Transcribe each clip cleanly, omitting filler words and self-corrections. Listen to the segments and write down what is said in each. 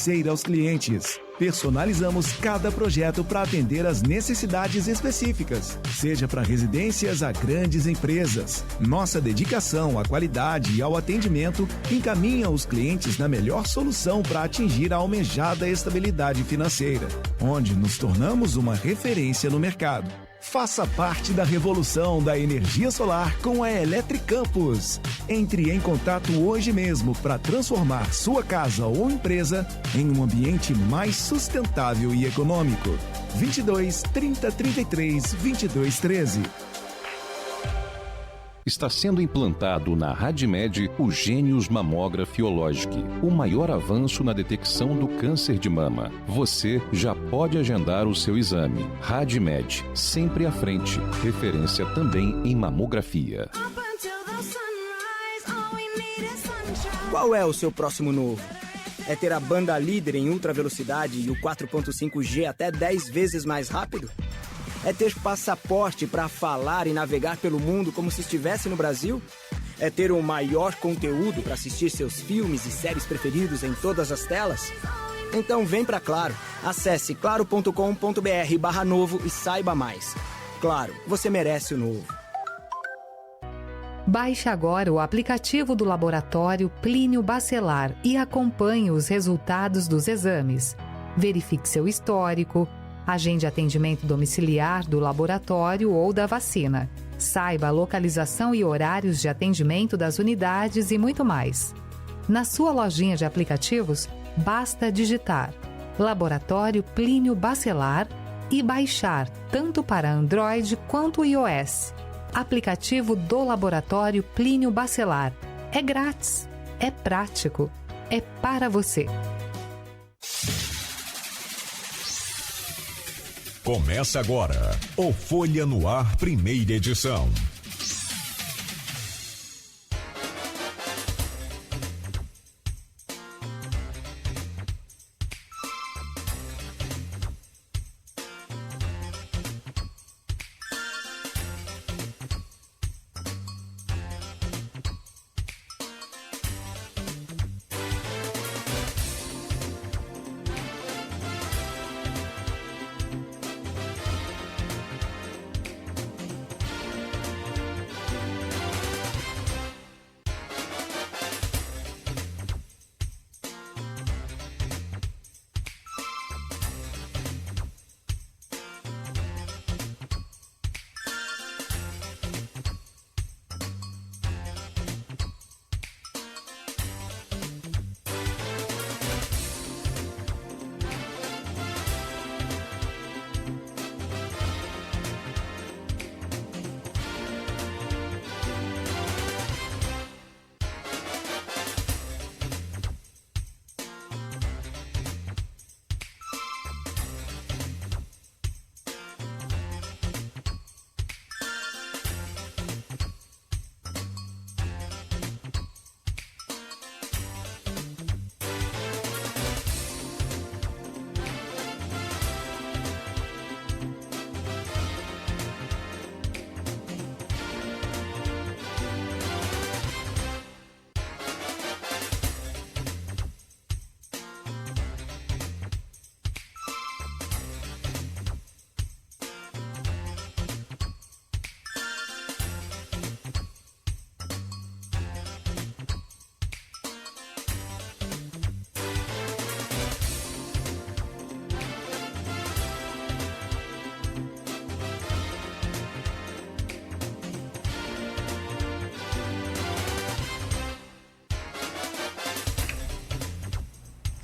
financeira aos clientes. Personalizamos cada projeto para atender às necessidades específicas, seja para residências a grandes empresas. Nossa dedicação à qualidade e ao atendimento encaminha os clientes na melhor solução para atingir a almejada estabilidade financeira, onde nos tornamos uma referência no mercado. Faça parte da revolução da energia solar com a Eletricampus. Entre em contato hoje mesmo para transformar sua casa ou empresa em um ambiente mais sustentável e econômico. 22 30 33 22 13. Está sendo implantado na Radmed o Gênios Mammography Ologic, o maior avanço na detecção do câncer de mama. Você já pode agendar o seu exame. Radmed, sempre à frente. Referência também em mamografia. Qual é o seu próximo novo? É ter a banda líder em ultra velocidade e o 4.5G até 10 vezes mais rápido? É ter passaporte para falar e navegar pelo mundo como se estivesse no Brasil? É ter o maior conteúdo para assistir seus filmes e séries preferidos em todas as telas? Então vem pra Claro. Acesse claro.com.br/novo e saiba mais. Claro, você merece o novo. Baixe agora o aplicativo do Laboratório Plínio Bacelar e acompanhe os resultados dos exames. Verifique seu histórico, agende atendimento domiciliar do laboratório ou da vacina. Saiba a localização e horários de atendimento das unidades e muito mais. Na sua lojinha de aplicativos, basta digitar Laboratório Plínio Bacelar e baixar tanto para Android quanto iOS. Aplicativo do Laboratório Plínio Bacelar. É grátis, é prático, é para você. Começa agora o Folha no Ar, primeira edição.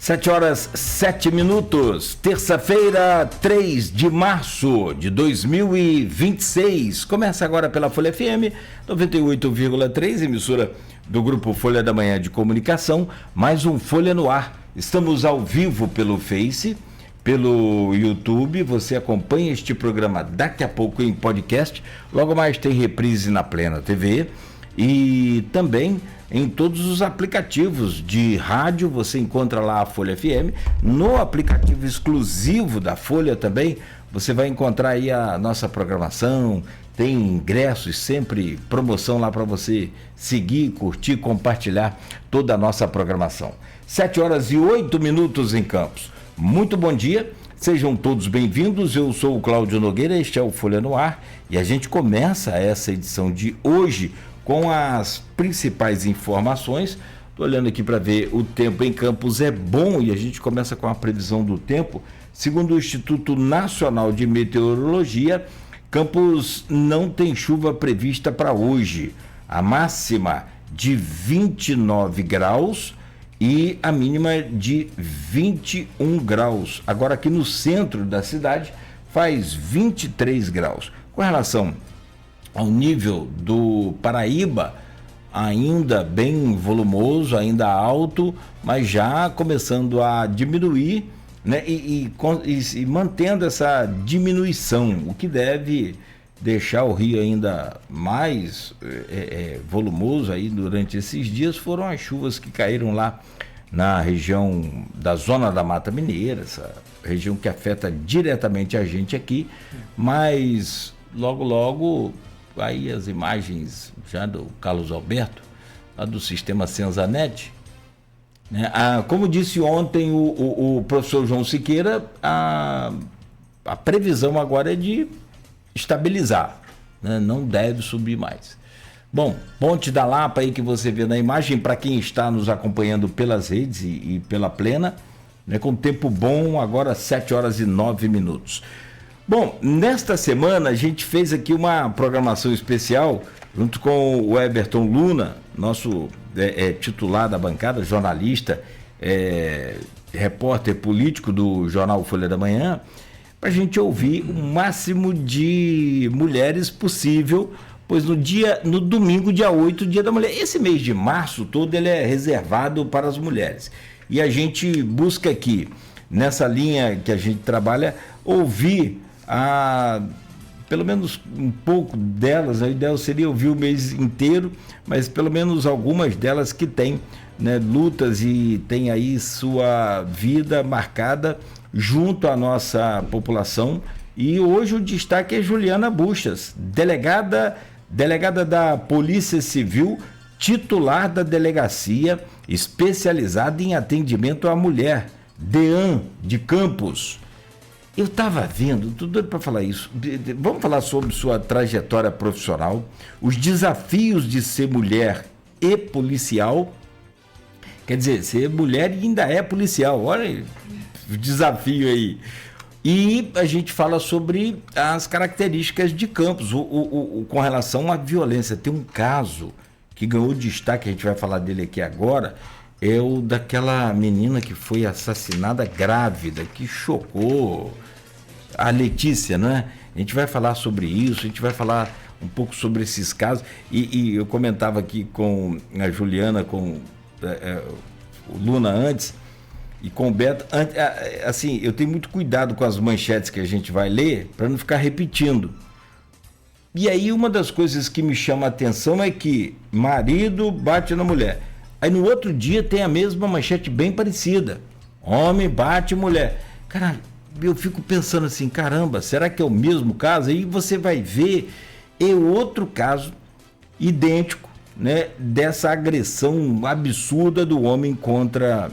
Sete horas 7 minutos, terça-feira, 3 de março de 2026. Começa agora pela Folha FM 98,3, emissora do Grupo Folha da Manhã de Comunicação, mais um Folha no Ar. Estamos ao vivo pelo Face, pelo YouTube, você acompanha este programa daqui a pouco em podcast, logo mais tem reprise na Plena TV e também em todos os aplicativos de rádio. Você encontra lá a Folha FM, no aplicativo exclusivo da Folha também, você vai encontrar aí a nossa programação, tem ingressos, sempre promoção lá para você seguir, curtir, compartilhar toda a nossa programação. 7h08 em Campos. Muito bom dia, sejam todos bem-vindos. Eu sou o Cláudio Nogueira, este é o Folha no Ar e a gente começa essa edição de hoje com as principais informações. Estou olhando aqui para ver, o tempo em Campos é bom e a gente começa com a previsão do tempo. Segundo o Instituto Nacional de Meteorologia, Campos não tem chuva prevista para hoje. A máxima de 29 graus e a mínima de 21 graus. Agora aqui no centro da cidade faz 23 graus. Com relação ao nível do Paraíba, ainda bem volumoso, ainda alto, mas já começando a diminuir, né? E mantendo essa diminuição, o que deve deixar o rio ainda mais volumoso aí durante esses dias foram as chuvas que caíram lá na região da Zona da Mata Mineira, essa região que afeta diretamente a gente aqui, mas logo aí as imagens já do Carlos Alberto, lá do sistema Senzanet, né? Como disse ontem o professor João Siqueira, a previsão agora é de estabilizar, né? Não deve subir mais. Bom, Ponte da Lapa aí que você vê na imagem, para quem está nos acompanhando pelas redes e pela Plena, né? Com tempo bom, agora 7h09. Bom, nesta semana a gente fez aqui uma programação especial junto com o Everton Luna, nosso titular da bancada, jornalista, repórter político do jornal Folha da Manhã, para a gente ouvir o máximo de mulheres possível, pois no domingo, dia 8, Dia da Mulher. Esse mês de março todo ele é reservado para as mulheres. E a gente busca aqui, nessa linha que a gente trabalha, ouvir pelo menos um pouco delas. A ideia seria ouvir o mês inteiro, mas pelo menos algumas delas que têm, né, lutas e têm aí sua vida marcada junto à nossa população. E hoje o destaque é Juliana Buchas, delegada da Polícia Civil, titular da delegacia especializada em atendimento à mulher, DEAN de Campos. Eu estava vendo, tô doido para falar isso. Vamos falar sobre sua trajetória profissional, os desafios de ser mulher e policial. Quer dizer, ser mulher e ainda é policial. Olha o desafio aí. E a gente fala sobre as características de Campos com relação à violência. Tem um caso que ganhou destaque, a gente vai falar dele aqui agora, é o daquela menina que foi assassinada grávida, que chocou a Letícia, né? A gente vai falar sobre isso, a gente vai falar um pouco sobre esses casos. E eu comentava aqui com a Juliana, com o Luna antes, e com o Beto, assim, eu tenho muito cuidado com as manchetes que a gente vai ler, para não ficar repetindo. E aí uma das coisas que me chama a atenção é que marido bate na mulher. Aí no outro dia tem a mesma manchete bem parecida. Homem bate mulher. Cara, eu fico pensando assim, caramba, será que é o mesmo caso? Aí você vai ver, é outro caso idêntico, né, dessa agressão absurda do homem contra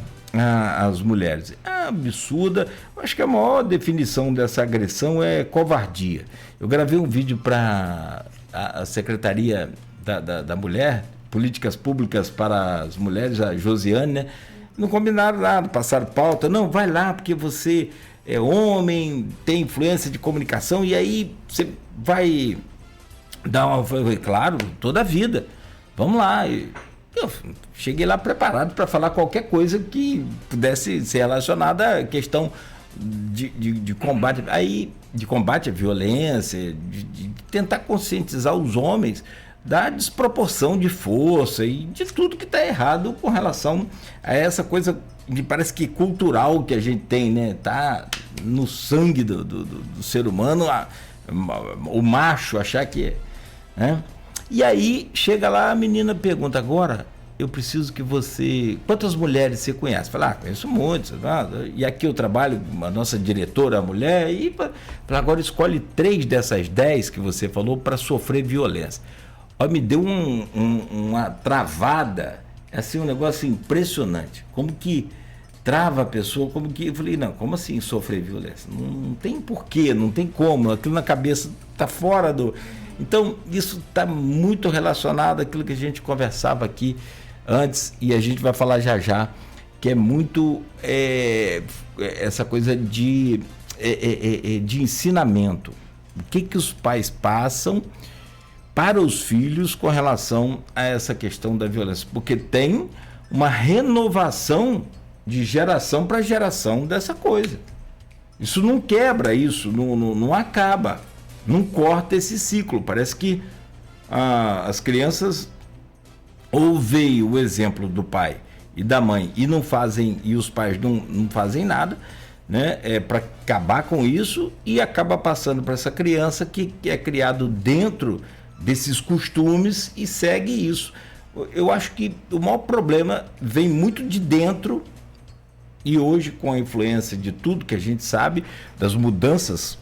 as mulheres. É absurda. Eu acho que a maior definição dessa agressão é covardia. Eu gravei um vídeo para a Secretaria da Mulher, Políticas Públicas para as Mulheres, a Josiane, né? Não combinaram nada, passaram pauta. Não, vai lá porque você é homem, tem influência de comunicação e aí você vai dar uma... Claro, toda a vida. Vamos lá. Eu cheguei lá preparado para falar qualquer coisa que pudesse ser relacionada à questão de combate, de combate à violência, de tentar conscientizar os homens da desproporção de força e de tudo que está errado com relação a essa coisa que parece que cultural que a gente tem, né? Tá no sangue do ser humano, o macho achar que é, né? E aí chega lá, a menina pergunta, agora eu preciso que você... Quantas mulheres você conhece? Fala, conheço muitas. E aqui eu trabalho, a nossa diretora, a mulher, e fala, agora escolhe 3 dessas 10 que você falou para sofrer violência. Ó, me deu uma travada É assim um negócio impressionante. Como que trava a pessoa, como que... Eu falei, não, como assim sofrer violência? Não tem porquê, não tem como. Aquilo na cabeça está fora do... Então, isso está muito relacionado àquilo que a gente conversava aqui antes, e a gente vai falar já, que é muito essa coisa de ensinamento. O que os pais passam para os filhos com relação a essa questão da violência? Porque tem uma renovação de geração para geração dessa coisa. Isso não quebra, isso não acaba, não corta esse ciclo. Parece que as crianças ou veem o exemplo do pai e da mãe e não fazem, e os pais não fazem nada, né, para acabar com isso, e acaba passando para essa criança que é criado dentro desses costumes e segue isso. Eu acho que o maior problema vem muito de dentro, e hoje, com a influência de tudo que a gente sabe, das mudanças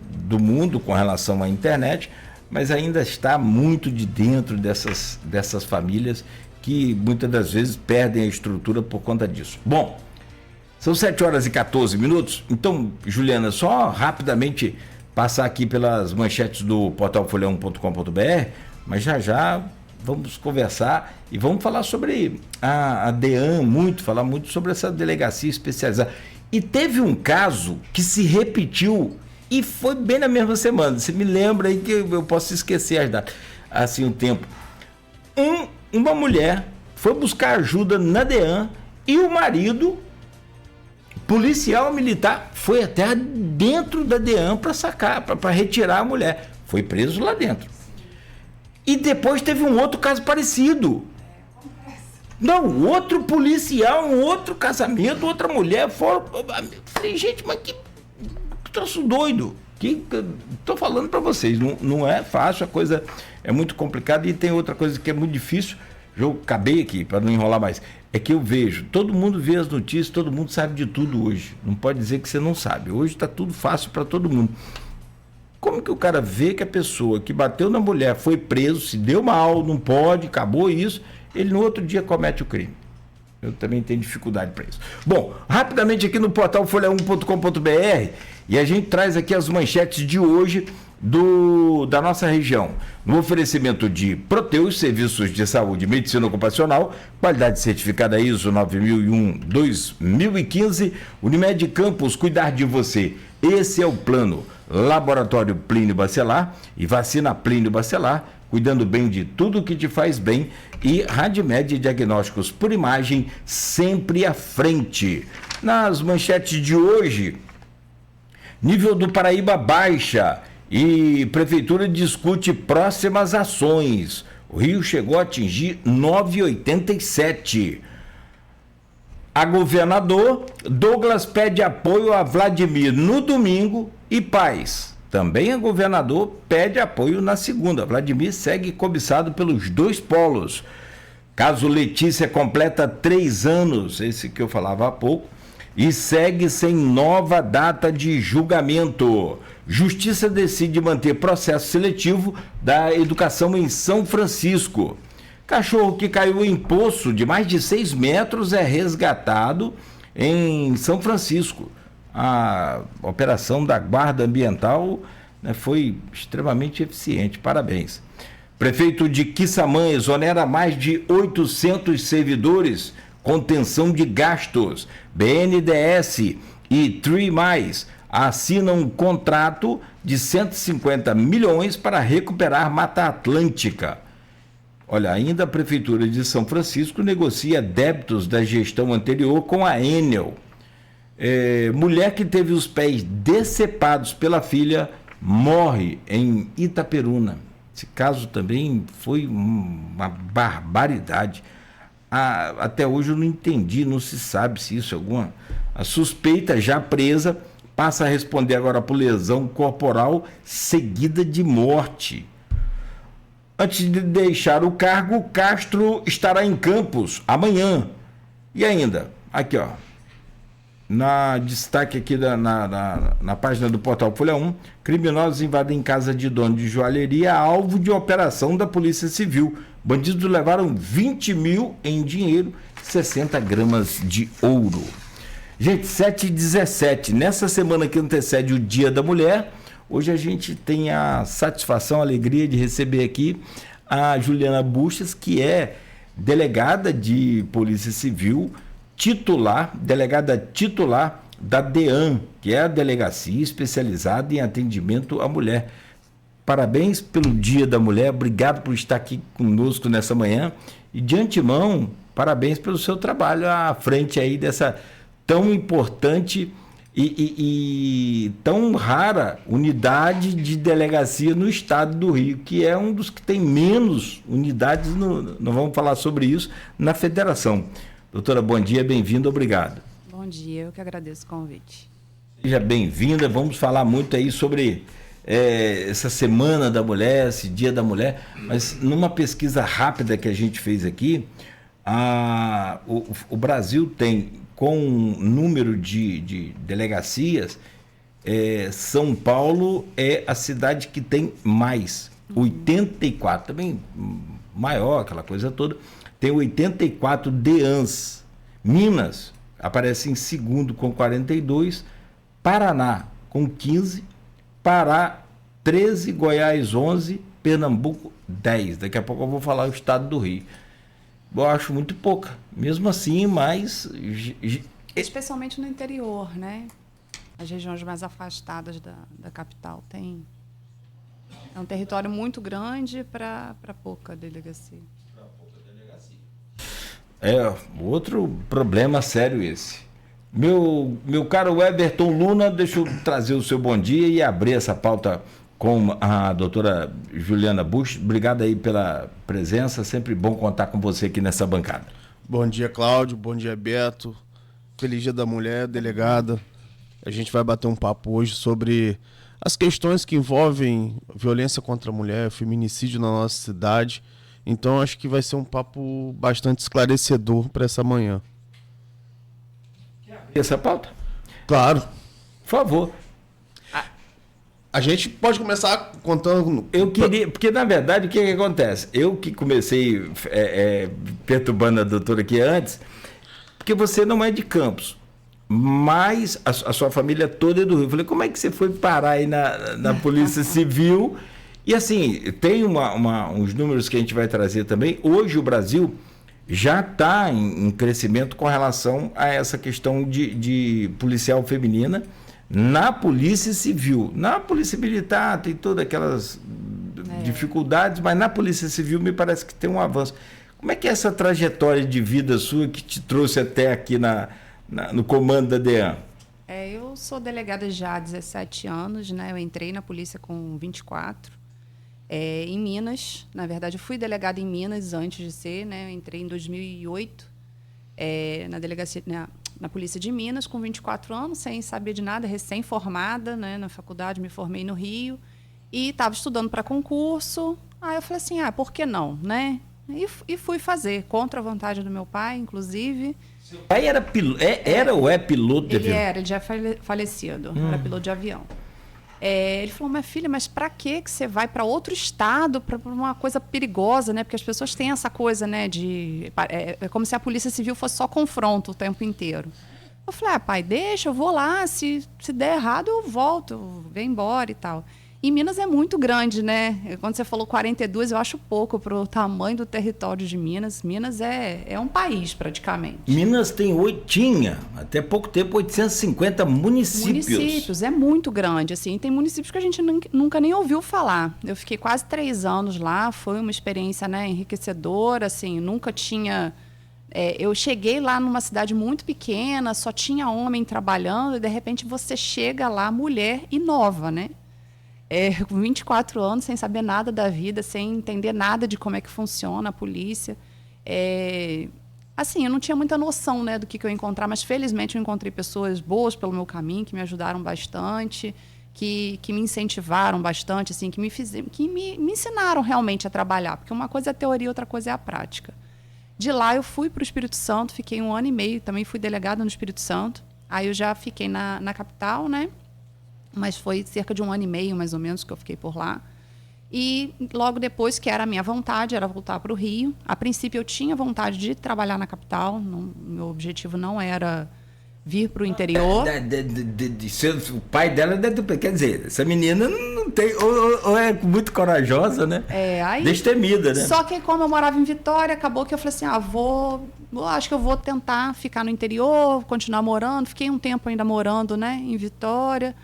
do mundo com relação à internet, mas ainda está muito de dentro dessas famílias que muitas das vezes perdem a estrutura por conta disso. Bom, são 7h14, então, Juliana, só rapidamente passar aqui pelas manchetes do portal folha1.com.br, mas já vamos conversar e vamos falar sobre a DEAN, falar muito sobre essa delegacia especializada. E teve um caso que se repetiu e foi bem na mesma semana. Você me lembra aí que eu posso esquecer as datas, assim, o tempo. Uma mulher foi buscar ajuda na DEAN e o marido, policial militar, foi até dentro da DEAN para retirar a mulher. Foi preso lá dentro. E depois teve um outro caso parecido. Não, outro policial, um outro casamento, outra mulher. Falei, gente, mas que troço doido. Estou falando para vocês, não é fácil, a coisa é muito complicada. E tem outra coisa que é muito difícil. Eu acabei aqui, para não enrolar mais. É que eu vejo, todo mundo vê as notícias, todo mundo sabe de tudo hoje. Não pode dizer que você não sabe. Hoje está tudo fácil para todo mundo. Como que o cara vê que a pessoa que bateu na mulher foi preso, se deu mal, não pode, acabou isso, ele no outro dia comete o crime? Eu também tenho dificuldade para isso. Bom, rapidamente aqui no portal folha1.com.br, e a gente traz aqui as manchetes de hoje da nossa região. No oferecimento de Proteus, serviços de saúde e medicina ocupacional, qualidade certificada ISO 9001-2015, Unimed Campos, cuidar de você. Esse é o plano. Laboratório Plínio Bacelar e vacina Plínio Bacelar, cuidando bem de tudo que te faz bem, e Radmed Diagnósticos por Imagem, sempre à frente. Nas manchetes de hoje, nível do Paraíba baixa e Prefeitura discute próximas ações. O Rio chegou a atingir 9,87. A governador, Douglas pede apoio a Vladimir no domingo e paz. Também a governador pede apoio na segunda. Vladimir segue cobiçado pelos dois polos. Caso Letícia completa 3 anos, esse que eu falava há pouco, e segue sem nova data de julgamento. Justiça decide manter processo seletivo da educação em São Francisco. Cachorro que caiu em poço de mais de 6 metros é resgatado em São Francisco. A operação da Guarda Ambiental, né, foi extremamente eficiente. Parabéns. Prefeito de Quissamã exonera mais de 800 servidores, contenção de gastos. BNDES e Tree Mais assinam um contrato de 150 milhões para recuperar Mata Atlântica. Olha, ainda a Prefeitura de São Francisco negocia débitos da gestão anterior com a Enel. Mulher que teve os pés decepados pela filha morre em Itaperuna. Esse caso também foi uma barbaridade. Até hoje eu não entendi, não se sabe se isso é alguma... A suspeita já presa passa a responder agora por lesão corporal seguida de morte. Antes de deixar o cargo, Castro estará em Campos amanhã. E ainda, aqui ó, Na destaque aqui na página do portal Folha 1, criminosos invadem casa de dono de joalheria, alvo de operação da Polícia Civil. Bandidos levaram 20 mil em dinheiro, 60 gramas de ouro. Gente, 7h17, nessa semana que antecede o Dia da Mulher, hoje a gente tem a satisfação, a alegria de receber aqui a Juliana Buches, que é delegada de Polícia Civil, delegada titular da DEAN, que é a Delegacia Especializada em Atendimento à Mulher. Parabéns pelo Dia da Mulher, obrigado por estar aqui conosco nessa manhã e de antemão, parabéns pelo seu trabalho à frente aí dessa tão importante e tão rara unidade de delegacia no estado do Rio, que é um dos que tem menos unidades, nós vamos falar sobre isso, na federação. Doutora, bom dia, bem-vinda, obrigado. Bom dia, eu que agradeço o convite. Seja bem-vinda, vamos falar muito aí sobre essa Semana da Mulher, esse Dia da Mulher, mas numa pesquisa rápida que a gente fez aqui, o Brasil tem, com número de delegacias, São Paulo é a cidade que tem mais, 84, também maior, aquela coisa toda, tem 84 DEANs. Minas aparece em segundo com 42, Paraná com 15, Pará 13, Goiás 11, Pernambuco 10. Daqui a pouco eu vou falar o estado do Rio. Eu acho muito pouca, mesmo assim, mas... Especialmente no interior, né? As regiões mais afastadas da capital. É um território muito grande para pouca delegacia. Outro problema sério esse. Meu caro Everton Luna, deixa eu trazer o seu bom dia e abrir essa pauta com a doutora Juliana Buches. Obrigado aí pela presença, sempre bom contar com você aqui nessa bancada. Bom dia, Cláudio, bom dia, Beto. Feliz Dia da Mulher, delegada. A gente vai bater um papo hoje sobre as questões que envolvem violência contra a mulher, feminicídio na nossa cidade. Então, acho que vai ser um papo bastante esclarecedor para essa manhã. Quer abrir essa pauta? Claro. Por favor. A gente pode começar contando... Eu queria... Porque, na verdade, o que acontece? Eu que comecei perturbando a doutora aqui antes, porque você não é de Campos, mas a sua família toda é do Rio. Eu falei, como é que você foi parar aí na Polícia Civil? E assim, tem uns números que a gente vai trazer também. Hoje o Brasil já está em crescimento com relação a essa questão de policial feminina na Polícia Civil. Na Polícia Militar tem todas aquelas dificuldades, mas na Polícia Civil me parece que tem um avanço. Como é que é essa trajetória de vida sua que te trouxe até aqui no comando da DEAN? Eu sou delegada já há 17 anos, né? Eu entrei na polícia com 24. Em Minas, na verdade, eu fui delegada em Minas antes de ser, né? Eu entrei em 2008 na delegacia, na Polícia de Minas, com 24 anos, sem saber de nada, recém-formada, né? Na faculdade, me formei no Rio e estava estudando para concurso. Aí eu falei assim, por que não, né? E fui fazer, contra a vontade do meu pai, inclusive. Seu pai era ou é piloto de avião? Ele já é falecido, era piloto de avião. Ele falou, minha filha, mas para que você vai para outro estado, para uma coisa perigosa, né? Porque as pessoas têm essa coisa, né? É como se a Polícia Civil fosse só confronto o tempo inteiro. Eu falei, pai, deixa, eu vou lá, se der errado eu volto, eu venho embora e tal. E Minas é muito grande, né? Quando você falou 42, eu acho pouco para o tamanho do território de Minas. Minas é um país, praticamente. Minas tinha, até pouco tempo, 850 municípios. Municípios, é muito grande, assim. Tem municípios que a gente nunca nem ouviu falar. Eu fiquei quase 3 anos lá, foi uma experiência, né, enriquecedora, assim, nunca tinha... eu cheguei lá numa cidade muito pequena, só tinha homem trabalhando, e de repente você chega lá, mulher e nova, né? Com 24 anos, sem saber nada da vida, sem entender nada de como é que funciona a polícia. Assim, eu não tinha muita noção, né, do que eu ia encontrar, mas felizmente eu encontrei pessoas boas pelo meu caminho, que me ajudaram bastante, que me incentivaram bastante, assim, que me ensinaram realmente a trabalhar, porque uma coisa é a teoria, outra coisa é a prática. De lá eu fui para o Espírito Santo, fiquei 1 ano e meio, também fui delegada no Espírito Santo. Aí eu já fiquei na capital, né? Mas foi cerca de 1 ano e meio, mais ou menos, que eu fiquei por lá. E logo depois, que era a minha vontade, era voltar para o Rio. A princípio, eu tinha vontade de trabalhar na capital. Meu objetivo não era vir para o interior. O pai dela, quer dizer, essa menina não tem, ou é muito corajosa, né? Aí, destemida, né? Só que como eu morava em Vitória, acabou que eu falei assim, acho que eu vou tentar ficar no interior, continuar morando. Fiquei um tempo ainda morando, né, em Vitória.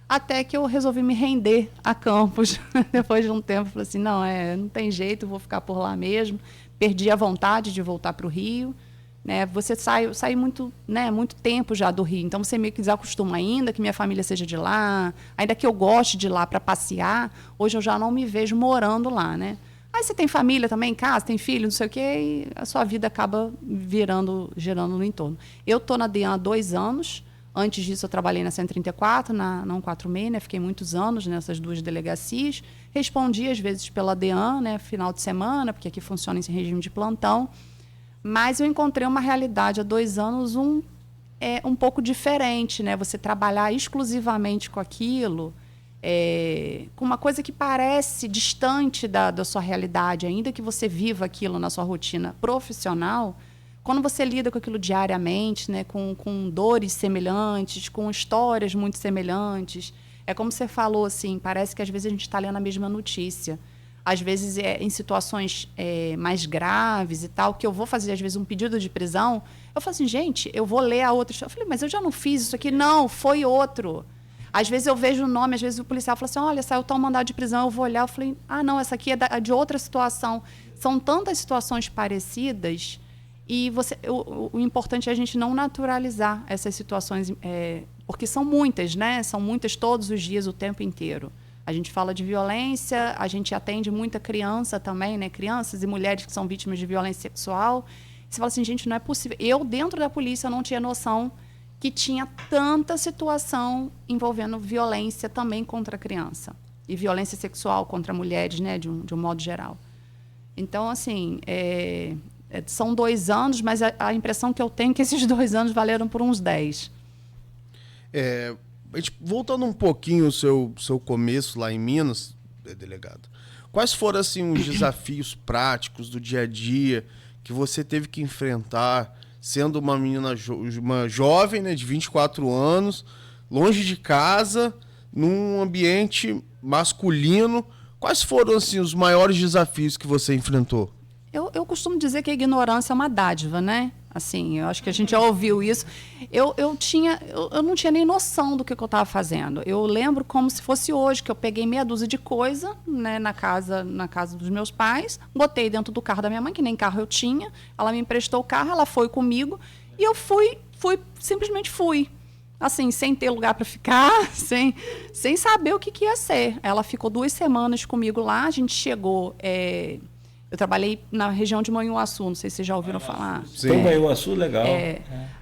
Até que eu resolvi me render a Campos. Depois de um tempo, falei assim, não tem jeito, vou ficar por lá mesmo. Perdi a vontade de voltar para o Rio. Né? Você sai muito, né, muito tempo já do Rio, então você meio que desacostuma ainda que minha família seja de lá, ainda que eu goste de ir lá para passear, hoje eu já não me vejo morando lá. Né? Aí você tem família também em casa, tem filho, não sei o quê, e a sua vida acaba girando no entorno. Eu estou na DEAN há 2 anos. Antes disso, eu trabalhei na 134, na 146, né? Fiquei muitos anos nessas 2 delegacias. Respondi, às vezes, pela DEAN, né? Final de semana, porque aqui funciona esse regime de plantão. Mas eu encontrei uma realidade há 2 anos um pouco diferente, né? Você trabalhar exclusivamente com aquilo, com uma coisa que parece distante da sua realidade, ainda que você viva aquilo na sua rotina profissional. Quando você lida com aquilo diariamente, né, com dores semelhantes, com histórias muito semelhantes, é como você falou, assim, parece que às vezes a gente está lendo a mesma notícia. Às vezes, em situações mais graves e tal, que eu vou fazer, às vezes, um pedido de prisão, eu falo assim, gente, eu vou ler a outra história. Eu falei, mas eu já não fiz isso aqui. Não, foi outro. Às vezes eu vejo o nome, às vezes o policial fala assim, olha, saiu tal mandado de prisão, eu vou olhar, eu falei, não, essa aqui é de outra situação. São tantas situações parecidas. E o importante é a gente não naturalizar essas situações, porque são muitas, né? São muitas todos os dias, o tempo inteiro. A gente fala de violência, a gente atende muita criança também, né? Crianças e mulheres que são vítimas de violência sexual. Você fala assim, gente, não é possível. Eu, dentro da polícia, não tinha noção que tinha tanta situação envolvendo violência também contra a criança. E violência sexual contra mulheres, né? De um modo geral. Então, assim... são 2 anos, mas a impressão que eu tenho é que esses 2 anos valeram por uns 10. Voltando um pouquinho ao seu começo lá em Minas, delegado, quais foram assim, os desafios práticos do dia a dia que você teve que enfrentar, sendo uma menina uma jovem, né, de 24 anos, longe de casa, num ambiente masculino? Quais foram assim, os maiores desafios que você enfrentou? Eu costumo dizer que a ignorância é uma dádiva, né? Assim, eu acho que a gente já ouviu isso. Eu não tinha nem noção do que eu estava fazendo. Eu lembro como se fosse hoje, que eu peguei meia dúzia de coisa, né, na casa dos meus pais, botei dentro do carro da minha mãe, que nem carro eu tinha. Ela me emprestou o carro, ela foi comigo e eu simplesmente fui. Assim, sem ter lugar para ficar, sem saber o que ia ser. Ela ficou 2 semanas comigo lá, a gente chegou... Eu trabalhei na região de Manhuaçu, não sei se vocês já ouviram falar. Sim. Manhuaçu, legal.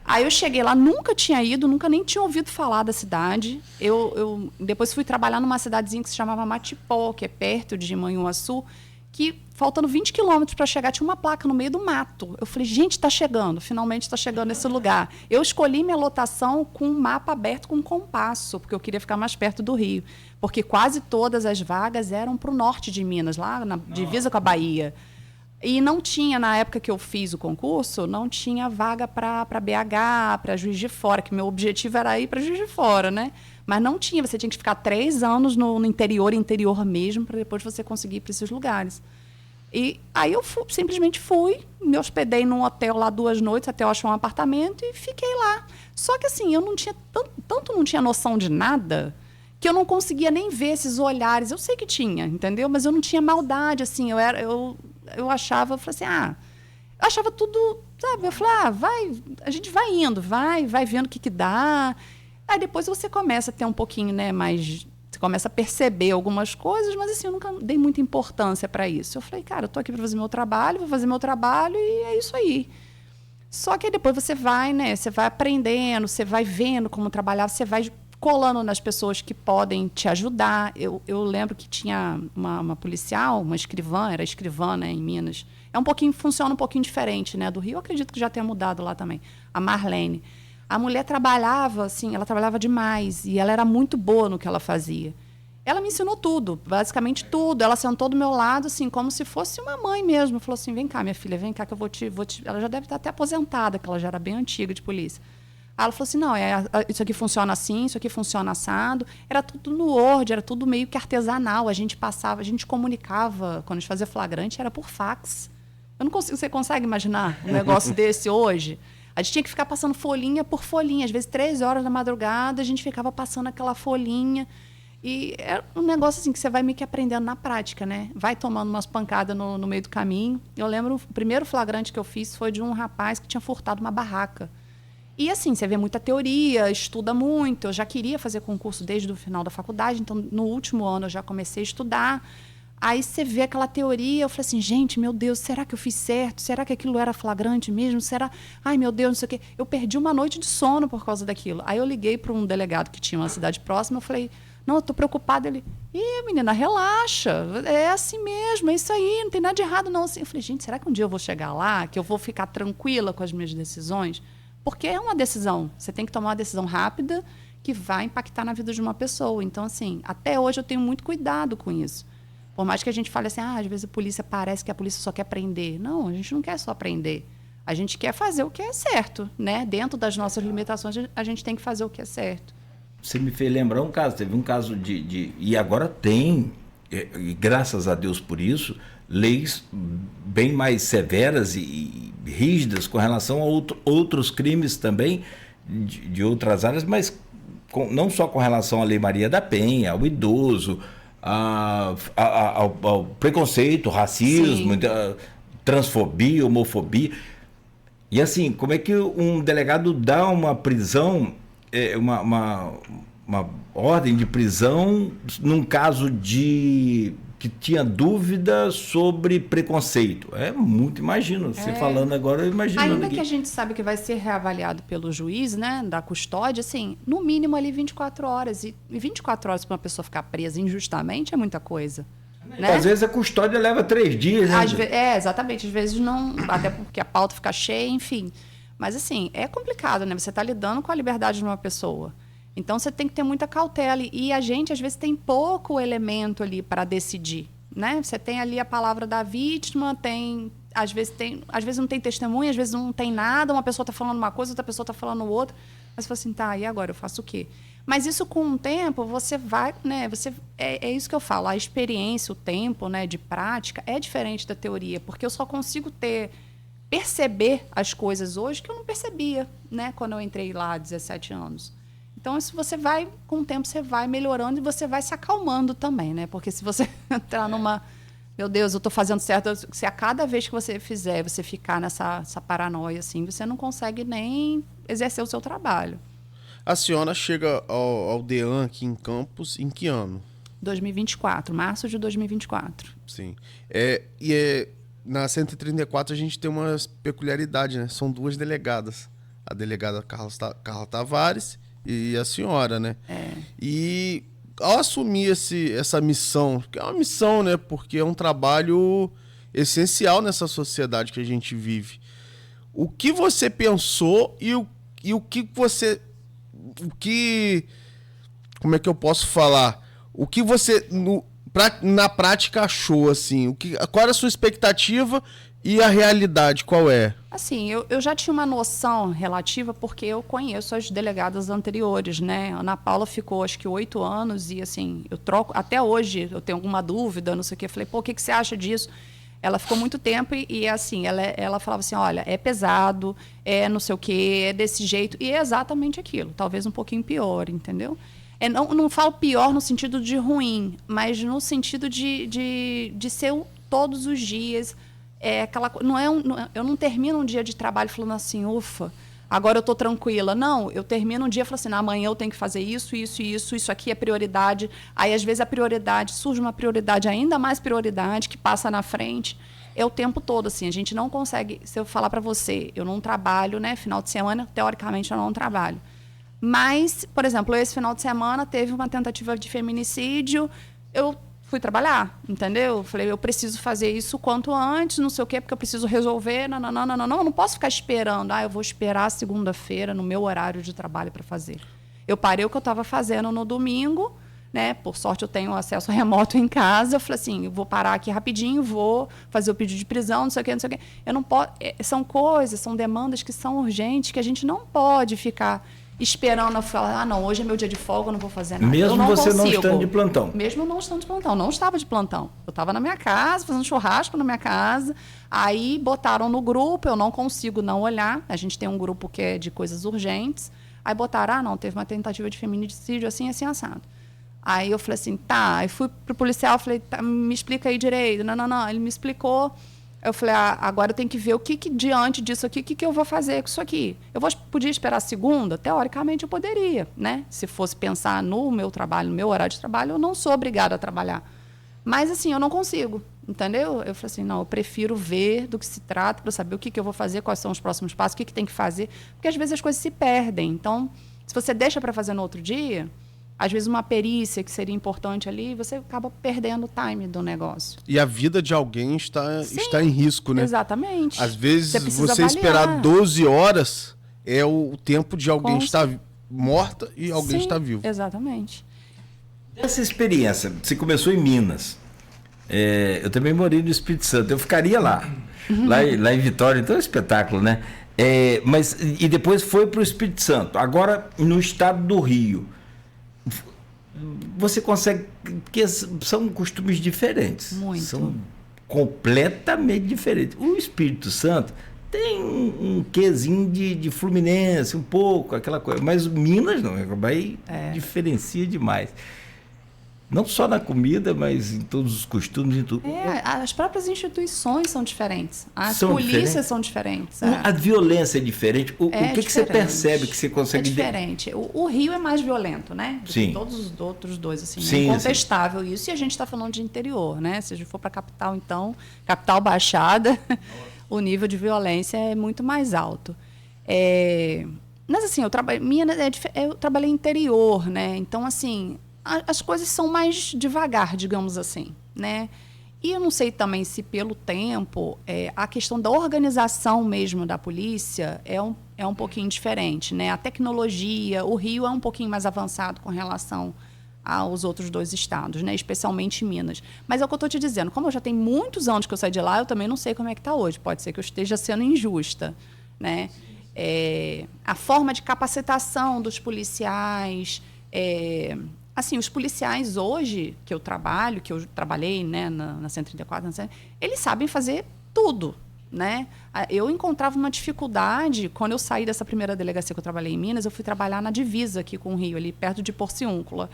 Aí eu cheguei lá, nunca tinha ido, nunca nem tinha ouvido falar da cidade. Eu depois fui trabalhar numa cidadezinha que se chamava Matipó, que é perto de Manhuaçu, que faltando 20 quilômetros para chegar, tinha uma placa no meio do mato. Eu falei, gente, está chegando, finalmente está chegando esse lugar. Eu escolhi minha lotação com um mapa aberto com um compasso, porque eu queria ficar mais perto do Rio. Porque quase todas as vagas eram para o norte de Minas, lá na divisa com a Bahia. E não tinha, na época que eu fiz o concurso, não tinha vaga para BH, para Juiz de Fora, que meu objetivo era ir para Juiz de Fora, né? Mas não tinha, você tinha que ficar 3 anos no interior mesmo, para depois você conseguir ir para esses lugares. E aí eu simplesmente fui, me hospedei num hotel lá 2 noites, até eu achar um apartamento e fiquei lá. Só que assim, eu não tinha tanto não tinha noção de nada, que eu não conseguia nem ver esses olhares. Eu sei que tinha, entendeu? Mas eu não tinha maldade, assim, eu achava, eu falei assim, eu achava tudo, sabe? Eu falei, a gente vai indo, vai vendo o que dá. Aí depois você começa a ter um pouquinho, né, mais... Você começa a perceber algumas coisas, mas assim, eu nunca dei muita importância para isso. Eu falei, cara, eu tô aqui para fazer meu trabalho, vou fazer meu trabalho e é isso aí. Só que aí depois você vai, né, você vai aprendendo, você vai vendo como trabalhar, você vai colando nas pessoas que podem te ajudar. Eu lembro que tinha uma policial, uma escrivã, era escrivã, né, em Minas. Funciona um pouquinho diferente, né, do Rio. Eu acredito que já tenha mudado lá também. A Marlene. A mulher trabalhava, assim, ela trabalhava demais e ela era muito boa no que ela fazia. Ela me ensinou tudo, basicamente tudo. Ela sentou do meu lado, assim, como se fosse uma mãe mesmo. Falou assim, vem cá, minha filha, vem cá que eu vou te... Ela já deve estar até aposentada, que ela já era bem antiga de polícia. Aí ela falou assim, não, isso aqui funciona assim, isso aqui funciona assado. Era tudo no Word, era tudo meio que artesanal. A gente passava, a gente comunicava, quando a gente fazia flagrante, era por fax. Eu não consigo, você consegue imaginar um negócio desse hoje? A gente tinha que ficar passando folhinha por folhinha. Às vezes, 3 horas da madrugada, a gente ficava passando aquela folhinha. E é um negócio assim que você vai meio que aprendendo na prática, né? Vai tomando umas pancadas no meio do caminho. Eu lembro, o primeiro flagrante que eu fiz foi de um rapaz que tinha furtado uma barraca. E assim, você vê muita teoria, estuda muito. Eu já queria fazer concurso desde o final da faculdade, então no último ano eu já comecei a estudar. Aí você vê aquela teoria, eu falei assim, gente, meu Deus, será que eu fiz certo? Será que aquilo era flagrante mesmo? Será? Ai, meu Deus, não sei o quê. Eu perdi uma noite de sono por causa daquilo. Aí eu liguei para um delegado que tinha uma cidade próxima, eu falei, não, eu estou preocupada. Ele, menina, relaxa, é assim mesmo, é isso aí, não tem nada de errado não. Assim, eu falei, gente, será que um dia eu vou chegar lá, que eu vou ficar tranquila com as minhas decisões? Porque é uma decisão, você tem que tomar uma decisão rápida que vai impactar na vida de uma pessoa. Então, assim, até hoje eu tenho muito cuidado com isso. Por mais que a gente fale assim, às vezes a polícia parece que a polícia só quer prender. Não, a gente não quer só prender. A gente quer fazer o que é certo, né? Dentro das nossas limitações, a gente tem que fazer o que é certo. Você me fez lembrar um caso, teve um caso e agora tem, e graças a Deus por isso, leis bem mais severas e rígidas com relação a outros crimes também de outras áreas, mas não só com relação à Lei Maria da Penha, ao idoso, ao preconceito, racismo, transfobia, homofobia. E assim, como é que um delegado dá uma prisão, uma ordem de prisão num caso que tinha dúvida sobre preconceito? É muito, imagino. Você falando agora, eu imagino. Ainda que a gente sabe que vai ser reavaliado pelo juiz, né, da custódia, assim, no mínimo ali 24 horas. E 24 horas para uma pessoa ficar presa injustamente é muita coisa. Né? Às vezes a custódia leva 3 dias. Né? Exatamente. Às vezes não, até porque a pauta fica cheia, enfim. Mas, assim, é complicado, né? Você está lidando com a liberdade de uma pessoa. Então, você tem que ter muita cautela. E a gente, às vezes, tem pouco elemento ali para decidir, né? Você tem ali a palavra da vítima, às vezes não tem testemunha, às vezes não tem nada, uma pessoa está falando uma coisa, outra pessoa está falando outra. Mas você fala assim, tá, e agora eu faço o quê? Mas isso, com o tempo, você vai, né? É isso que eu falo, a experiência, o tempo, né, de prática é diferente da teoria, porque eu só consigo perceber as coisas hoje que eu não percebia, né, quando eu entrei lá há 17 anos. Então, isso você vai, com o tempo, você vai melhorando e você vai se acalmando também, né? Porque se você entrar numa... Meu Deus, eu estou fazendo certo. Se a cada vez que você fizer, você ficar nessa paranoia, assim, você não consegue nem exercer o seu trabalho. A senhora chega ao DEAN aqui em Campos em que ano? 2024, março de 2024. Sim. Na 134 a gente tem uma peculiaridade, né? São 2 delegadas. A delegada Carla Tavares e a senhora, né? E ao assumir essa missão, que é uma missão, né? Porque é um trabalho essencial nessa sociedade que a gente vive. O que você pensou e o que você... Como é que eu posso falar? O que você... na prática achou, assim, qual era a sua expectativa e a realidade, qual é? Assim, eu já tinha uma noção relativa porque eu conheço as delegadas anteriores, né? A Ana Paula ficou, acho que 8 anos e, assim, eu troco... Até hoje eu tenho alguma dúvida, não sei o quê. Eu falei, o que você acha disso? Ela ficou muito tempo e assim, ela falava assim, olha, é pesado, é não sei o quê, é desse jeito. E é exatamente aquilo, talvez um pouquinho pior, entendeu? Não falo pior no sentido de ruim, mas no sentido de ser todos os dias. Eu não termino um dia de trabalho falando assim, ufa, agora eu estou tranquila. Não, eu termino um dia e falo assim, amanhã eu tenho que fazer isso aqui é prioridade. Aí, às vezes, surge uma prioridade, ainda mais prioridade, que passa na frente. É o tempo todo, assim, a gente não consegue... Se eu falar para você, eu não trabalho, né? Final de semana, teoricamente, eu não trabalho. Mas, por exemplo, esse final de semana teve uma tentativa de feminicídio, eu fui trabalhar, entendeu? Falei, eu preciso fazer isso quanto antes, não sei o quê, porque eu preciso resolver. Não posso ficar esperando. Eu vou esperar segunda-feira no meu horário de trabalho para fazer. Eu parei o que eu estava fazendo no domingo, né? Por sorte eu tenho acesso remoto em casa. Eu falei assim, eu vou parar aqui rapidinho, vou fazer o pedido de prisão, não sei o quê, não sei o quê. Eu não posso, são coisas, são demandas que são urgentes, que a gente não pode ficar esperando, falar, não, hoje é meu dia de folga, eu não vou fazer nada. Mesmo não você consigo. não estando de plantão. Mesmo não estando de plantão. Não estava de plantão. Eu estava na minha casa, fazendo churrasco na minha casa. Aí botaram no grupo, eu não consigo não olhar. A gente tem um grupo que é de coisas urgentes. Aí botaram, não, teve uma tentativa de feminicídio assim, assim, assado. Aí eu falei assim, tá. Aí fui pro policial, falei, tá, me explica aí direito. Não. Ele me explicou. Eu falei, agora eu tenho que ver o que diante disso aqui, o que eu vou fazer com isso aqui. Podia esperar a segunda? Teoricamente eu poderia, né? Se fosse pensar no meu trabalho, no meu horário de trabalho, eu não sou obrigada a trabalhar. Mas, assim, eu não consigo, entendeu? Eu falei assim, não, eu prefiro ver do que se trata para saber o que eu vou fazer, quais são os próximos passos, o que tem que fazer. Porque, às vezes, as coisas se perdem. Então, se você deixa para fazer no outro dia, às vezes uma perícia que seria importante ali, você acaba perdendo o time do negócio. E a vida de alguém está em risco, né? Exatamente. Às vezes você esperar 12 horas é o tempo de alguém estar morta e alguém estar vivo. Exatamente. Essa experiência, você começou em Minas. Eu também morei no Espírito Santo. Eu ficaria lá. Lá em Vitória, então é um espetáculo, né? E depois foi para o Espírito Santo. Agora, no estado do Rio. Você consegue, porque são costumes diferentes. Muito. São completamente diferentes. O Espírito Santo tem um quezinho de Fluminense, um pouco, aquela coisa. Mas Minas não, diferencia demais. Não só na comida, mas em todos os costumes, em tudo. As próprias instituições são diferentes. As são polícias diferentes? São diferentes. A violência é diferente. O que você percebe que você consegue... É diferente. O Rio é mais violento, né? Do Sim. que todos os outros dois, assim. Sim, é incontestável isso. E a gente está falando de interior, né? Se a gente for para a capital, então, capital Baixada, o nível de violência é muito mais alto. Mas, assim, eu trabalhei interior, né? Então, assim... As coisas são mais devagar, digamos assim, né? E eu não sei também se pelo tempo, a questão da organização mesmo da polícia é um pouquinho diferente, né? A tecnologia, o Rio é um pouquinho mais avançado com relação aos outros dois estados, né? Especialmente Minas. Mas é o que eu estou te dizendo, como eu já tenho muitos anos que eu saí de lá, eu também não sei como é que está hoje. Pode ser que eu esteja sendo injusta, né? A forma de capacitação dos policiais... Assim, os policiais hoje, que eu trabalhei, né, na 134, eles sabem fazer tudo, né? Eu encontrava uma dificuldade, quando eu saí dessa primeira delegacia que eu trabalhei em Minas, eu fui trabalhar na divisa aqui com o Rio, ali perto de Porciúncula.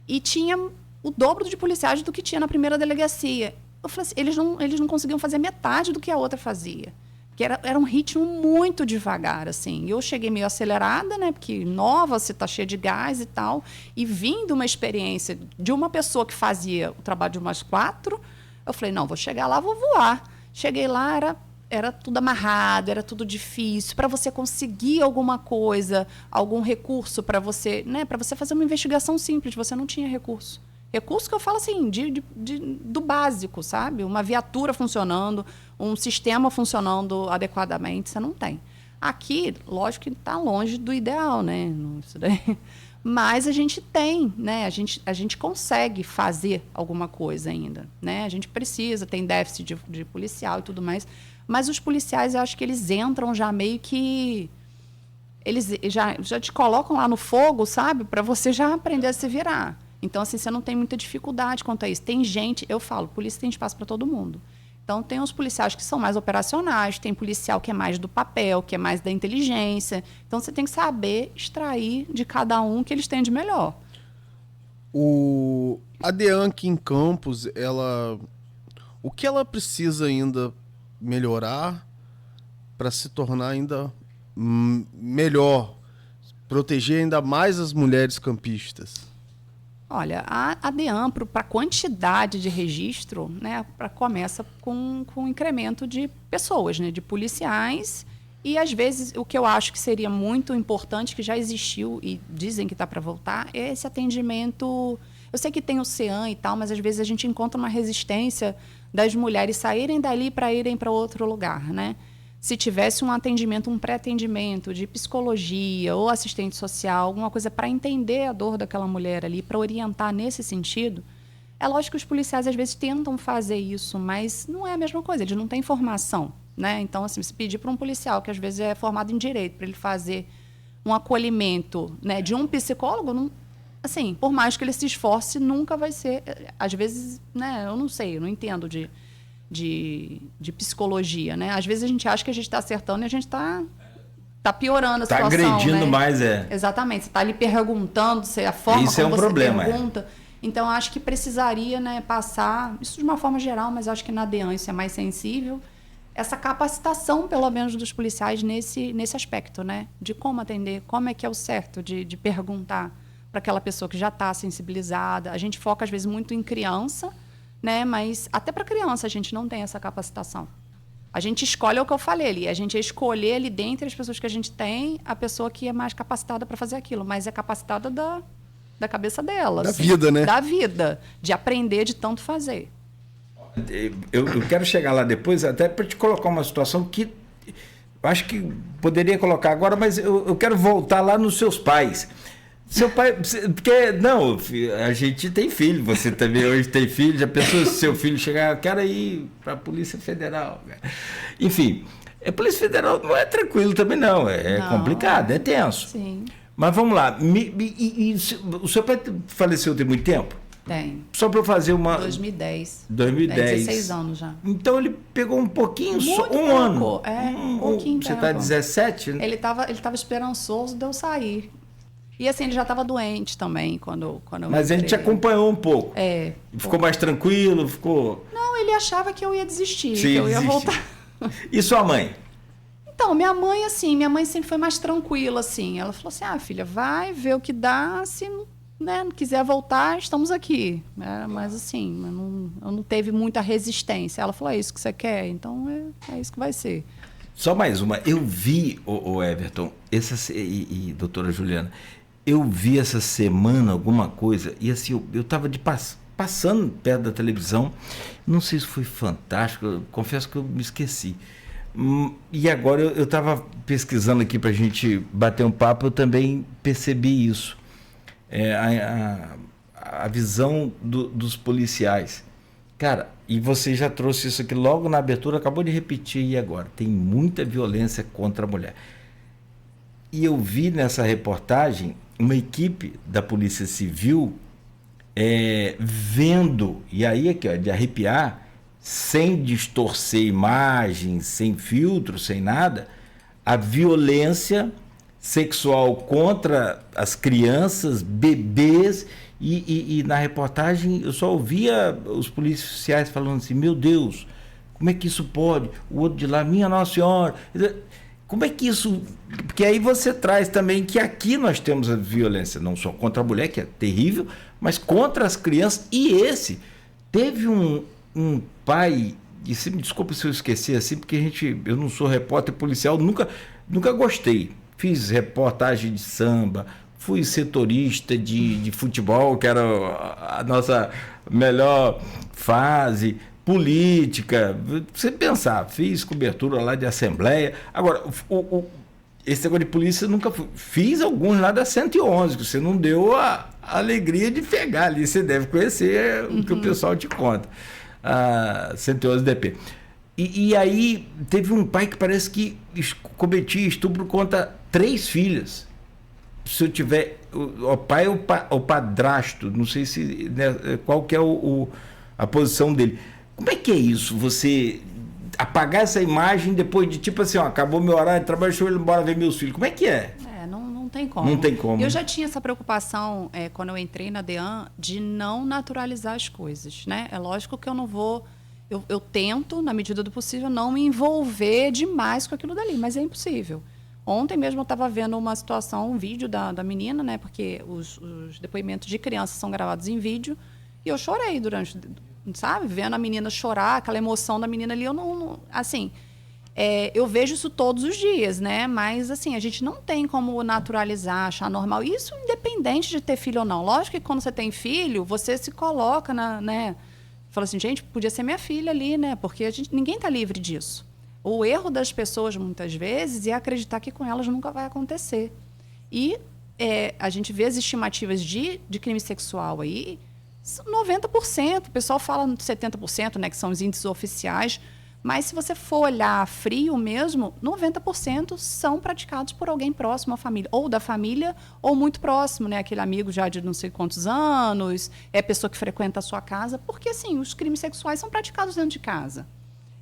E tinha o dobro de policiais do que tinha na primeira delegacia. Eu falei assim, eles não conseguiam fazer metade do que a outra fazia. Que era um ritmo muito devagar, assim. Eu cheguei meio acelerada, né? Porque nova, você está cheia de gás e tal. E vindo uma experiência de uma pessoa que fazia o trabalho de umas 4, eu falei, não, vou chegar lá, vou voar. Cheguei lá, era tudo amarrado, era tudo difícil. Para você conseguir alguma coisa, algum recurso para você, né? Para você fazer uma investigação simples, você não tinha recurso. Recurso que eu falo assim, do básico, sabe? Uma viatura funcionando, um sistema funcionando adequadamente, você não tem. Aqui, lógico que está longe do ideal, né? Isso daí. Mas a gente tem, né? A gente consegue fazer alguma coisa ainda, né? A gente precisa, tem déficit de policial e tudo mais. Mas os policiais, eu acho que eles entram já meio que... Eles já te colocam lá no fogo, sabe? Para você já aprender a se virar. Então, assim, você não tem muita dificuldade quanto a isso. Tem gente, eu falo, polícia tem espaço para todo mundo. Então, tem os policiais que são mais operacionais, tem policial que é mais do papel, que é mais da inteligência. Então, você tem que saber extrair de cada um o que eles têm de melhor. A DEAN aqui em Campos, o que ela precisa ainda melhorar para se tornar ainda melhor, proteger ainda mais as mulheres campistas? Olha, a DEAN, para a quantidade de registro, né, começa com incremento de pessoas, né, de policiais E, às vezes, o que eu acho que seria muito importante, que já existiu e dizem que está para voltar, é esse atendimento. Eu sei que tem o CEAM e tal, mas às vezes a gente encontra uma resistência das mulheres saírem dali para irem para outro lugar, né? Se tivesse um atendimento, um pré-atendimento de psicologia ou assistente social, alguma coisa para entender a dor daquela mulher ali, para orientar nesse sentido, é lógico que os policiais às vezes tentam fazer isso, mas não é a mesma coisa, eles não têm formação, né? Então, assim, se pedir para um policial, que às vezes é formado em direito, para ele fazer um acolhimento, né, de um psicólogo, não, assim, por mais que ele se esforce, nunca vai ser. Às vezes, né, eu não sei, eu não entendo de psicologia, né? Às vezes a gente acha que a gente está acertando e a gente está piorando a situação. Está agredindo, né? mais, Exatamente. Você está ali perguntando, a forma isso como é um você problema, pergunta. Então, acho que precisaria, né, passar, isso de uma forma geral, mas acho que na DEAN isso é mais sensível, essa capacitação, pelo menos, dos policiais nesse aspecto, né? De como atender, como é que é o certo de perguntar para aquela pessoa que já está sensibilizada. A gente foca, às vezes, muito em criança, né? Mas até para criança a gente não tem essa capacitação. A gente escolhe o que eu falei ali. A gente escolher ali, dentre as pessoas que a gente tem, a pessoa que é mais capacitada para fazer aquilo. Mas é capacitada da cabeça dela. Da assim, vida, né? Da vida. De aprender, de tanto fazer. Eu quero chegar lá depois, até para te colocar uma situação que eu acho que poderia colocar agora, mas eu quero voltar lá nos seus pais. Seu pai, porque, não, a gente tem filho, você também hoje tem filho, já pensou se seu filho chegar, eu quero ir para a Polícia Federal. Enfim, a Polícia Federal não é tranquilo também não, Não. complicado, é tenso. Sim, Mas vamos lá, o seu pai faleceu tem muito tempo? tem. Só para eu fazer uma... 2010. 2010. Tem 16 anos já. Então ele pegou um pouquinho, Muito só um pouco, ano. um pouquinho Você está tempo. 17, né? Ele estava esperançoso de eu sair. E assim, ele já estava doente também quando eu Mas ele te entrei. acompanhou um pouco. É. Ficou mais tranquilo, ficou... Não, ele achava que eu ia desistir, Sim, que eu ia desistir. voltar. E sua mãe? Então, minha mãe sempre foi mais tranquila, assim. Ela falou assim, filha, vai ver o que dá, se não quiser voltar, estamos aqui. Mas assim, eu não teve muita resistência. Ela falou, é isso que você quer? Então, é isso que vai ser. Só mais uma. Eu vi, o Everton, e doutora Juliana, eu vi essa semana alguma coisa, e assim, eu estava passando perto da televisão, não sei se foi fantástico, eu confesso que eu me esqueci. E agora eu estava pesquisando aqui para a gente bater um papo, eu também percebi isso. A visão dos policiais. Cara, e você já trouxe isso aqui logo na abertura, acabou de repetir aí agora. Tem muita violência contra a mulher. E eu vi nessa reportagem uma equipe da Polícia Civil vendo, e aí aqui, ó, de arrepiar, sem distorcer imagens, sem filtro, sem nada, a violência sexual contra as crianças, bebês, e na reportagem eu só ouvia os policiais falando assim, meu Deus, como é que isso pode? O outro de lá, minha Nossa Senhora, como é que isso... Porque aí você traz também que aqui nós temos a violência, não só contra a mulher, que é terrível, mas contra as crianças, e teve um pai, e se me desculpa se eu esqueci assim, porque eu não sou repórter policial, nunca gostei. Fiz reportagem de samba, fui setorista de futebol, que era a nossa melhor fase, política, você pensar, fiz cobertura lá de assembleia. Agora, esse negócio de polícia eu nunca fiz alguns lá da 111, que você não deu a alegria de pegar ali, você deve conhecer o que o pessoal te conta. 111 DP. E aí teve um pai que parece que cometia estupro contra 3 filhas. Se eu tiver o pai ou o padrasto, não sei se, né, qual que é a posição dele. Como é que é isso? Você apagar essa imagem depois de tipo assim, acabou meu horário de trabalho, deixa eu ir embora ver meus filhos. Como é que é? Não tem como. Não tem como. Eu já tinha essa preocupação quando eu entrei na DEAN de não naturalizar as coisas, né? É lógico que eu não vou... Eu tento, na medida do possível, não me envolver demais com aquilo dali, mas é impossível. Ontem mesmo eu estava vendo uma situação, um vídeo da menina, né? Porque os depoimentos de crianças são gravados em vídeo, e eu chorei durante, sabe? Vendo a menina chorar, aquela emoção da menina ali, eu não assim... Eu vejo isso todos os dias, né? Mas, assim, a gente não tem como naturalizar, achar normal. Isso independente de ter filho ou não. Lógico que quando você tem filho, você se coloca né? Fala assim, gente, podia ser minha filha ali, né? Porque ninguém está livre disso. O erro das pessoas, muitas vezes, é acreditar que com elas nunca vai acontecer. E a gente vê as estimativas de crime sexual aí, 90%. O pessoal fala 70%, né? Que são os índices oficiais. Mas se você for olhar frio mesmo, 90% são praticados por alguém próximo à família. Ou da família, ou muito próximo, né? Aquele amigo já de não sei quantos anos, é a pessoa que frequenta a sua casa. Porque, assim, os crimes sexuais são praticados dentro de casa.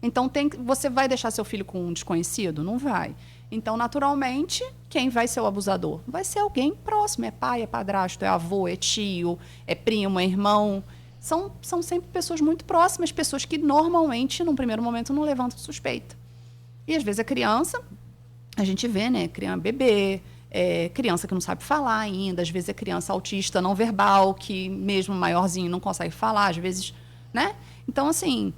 Então, você vai deixar seu filho com um desconhecido? Não vai. Então, naturalmente, quem vai ser o abusador? Vai ser alguém próximo. É pai, é padrasto, é avô, é tio, é primo, é irmão. São sempre pessoas muito próximas, pessoas que normalmente, num primeiro momento, não levantam suspeita. E, às vezes, a criança, a gente vê, né? Bebê, criança que não sabe falar ainda, às vezes é criança autista não verbal, que mesmo maiorzinho não consegue falar, às vezes, né? Então, assim,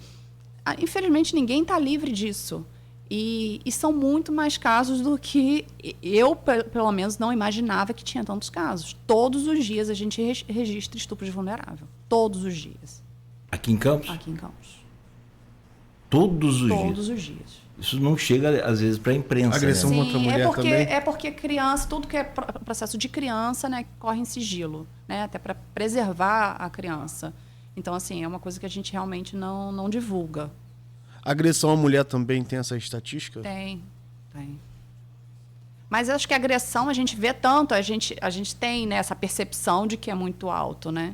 infelizmente, ninguém está livre disso. E são muito mais casos do que eu, pelo menos, não imaginava que tinha tantos casos. Todos os dias a gente registra estupro de vulnerável. Todos os dias. Aqui em Campos? Aqui em Campos. Todos os dias? Todos os dias. Isso não chega, às vezes, para a imprensa. Agressão né? contra a mulher também? É porque criança, tudo que é processo de criança, né, corre em sigilo, né, até para preservar a criança. Então, assim, é uma coisa que a gente realmente não divulga. Agressão à mulher também tem essa estatística? Tem. Mas acho que a agressão a gente vê tanto, a gente tem, né, essa percepção de que é muito alto, né?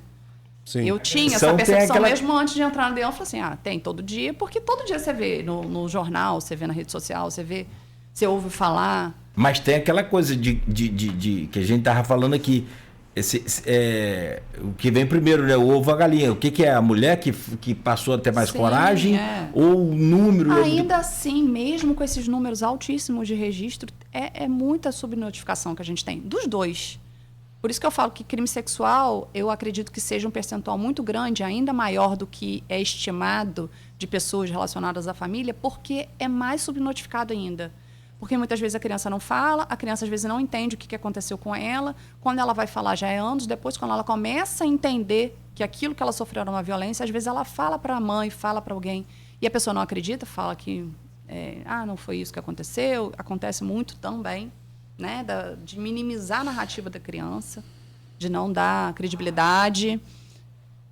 Sim. Eu tinha essa percepção mesmo antes de entrar no DEAN. Eu falei assim, tem todo dia, porque todo dia você vê no jornal, você vê na rede social, você ouve falar. Mas tem aquela coisa de que a gente estava falando aqui, o que vem primeiro, né? O ovo ou a galinha. O que é? A mulher que passou a ter mais coragem? Ou o número? Ainda assim, mesmo com esses números altíssimos de registro, é muita subnotificação que a gente tem, dos dois. Por isso que eu falo que crime sexual, eu acredito que seja um percentual muito grande, ainda maior do que é estimado de pessoas relacionadas à família, porque é mais subnotificado ainda. Porque muitas vezes a criança não fala, a criança às vezes não entende o que aconteceu com ela. Quando ela vai falar já é anos depois, quando ela começa a entender que aquilo que ela sofreu era uma violência, às vezes ela fala para a mãe, fala para alguém, e a pessoa não acredita, fala que não foi isso que aconteceu. Acontece muito também, né, de minimizar a narrativa da criança, de não dar credibilidade.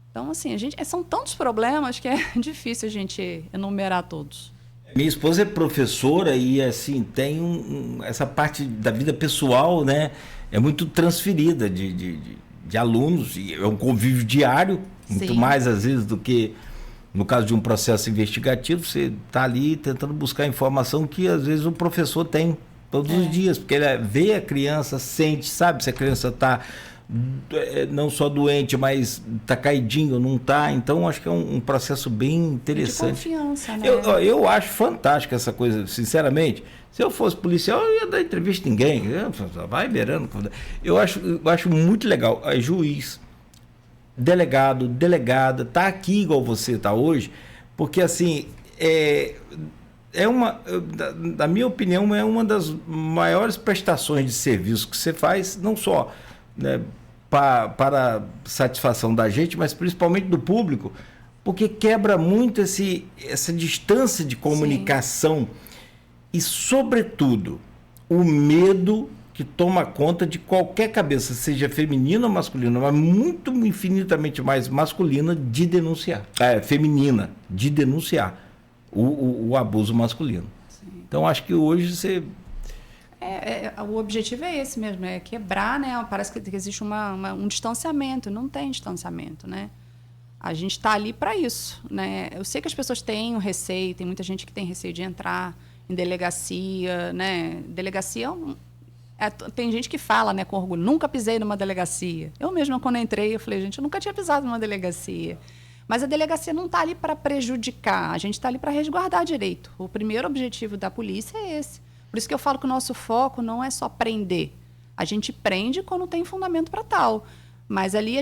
Então, assim, são tantos problemas que é difícil a gente enumerar todos. Minha esposa é professora e, assim, tem essa parte da vida pessoal, né? É muito transferida de alunos, e é um convívio diário, muito mais, às vezes, do que no caso de um processo investigativo. Você está ali tentando buscar informação que, às vezes, o professor tem todos os dias, porque ele vê a criança, sente, sabe se a criança está não só doente, mas está caidinho, não está. Então, acho que é um processo bem interessante. De confiança, né? Eu acho fantástico essa coisa, sinceramente. Se eu fosse policial, eu ia dar entrevista a ninguém. Vai verando. Eu acho muito legal. Juiz, delegado, delegada, tá aqui igual você está hoje, porque, assim, na minha opinião, é uma das maiores prestações de serviço que você faz, não só, né, para satisfação da gente, mas principalmente do público, porque quebra muito essa distância de comunicação. E, sobretudo, o medo que toma conta de qualquer cabeça, seja feminina ou masculina, mas muito infinitamente mais masculina, de denunciar. Feminina, de denunciar o abuso masculino. Sim. Então, acho que hoje você... o objetivo é esse mesmo, é quebrar, né? Parece que existe um distanciamento. Não tem distanciamento, né? A gente está ali para isso, né? Eu sei que as pessoas têm receio, tem muita gente que tem receio de entrar em delegacia, né? Delegacia tem gente que fala, né, com orgulho, nunca pisei numa delegacia. Eu mesma, quando entrei, eu falei, gente, eu nunca tinha pisado numa delegacia. Mas a delegacia não está ali para prejudicar, a gente está ali para resguardar direito. O primeiro objetivo da polícia é esse. Por isso que eu falo que o nosso foco não é só prender. A gente prende quando tem fundamento para tal. Mas ali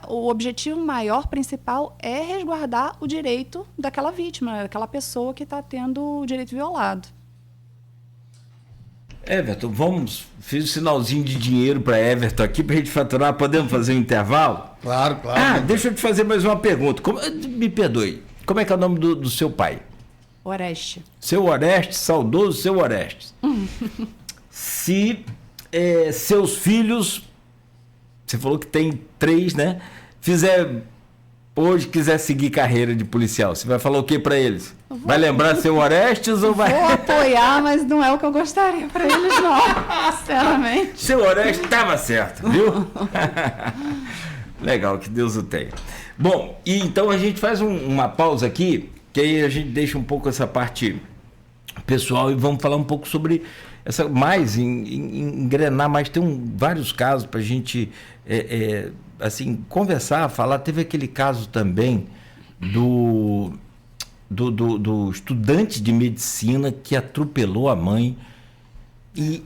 o objetivo maior, principal, é resguardar o direito daquela vítima, daquela pessoa que está tendo o direito violado. Everton, fiz um sinalzinho de dinheiro para Everton aqui para a gente faturar. Podemos fazer um intervalo? Claro, claro. Deixa eu te fazer mais uma pergunta. Me perdoe, como é que é o nome do seu pai? Oreste. Seu Oreste, saudoso seu Oreste. Se seus filhos, você falou que tem 3, né? Quiser seguir carreira de policial, você vai falar o que para eles? Vai lembrar seu Orestes ou vai... Vou apoiar, mas não é o que eu gostaria para eles, não. Sinceramente. Seu Orestes estava certo, viu? Legal, que Deus o tenha. Bom, e então a gente faz uma pausa aqui, que aí a gente deixa um pouco essa parte pessoal e vamos falar um pouco sobre essa, mais, engrenar mais. Tem vários casos para a gente... assim, conversar, falar. Teve aquele caso também do estudante de medicina que atropelou a mãe. E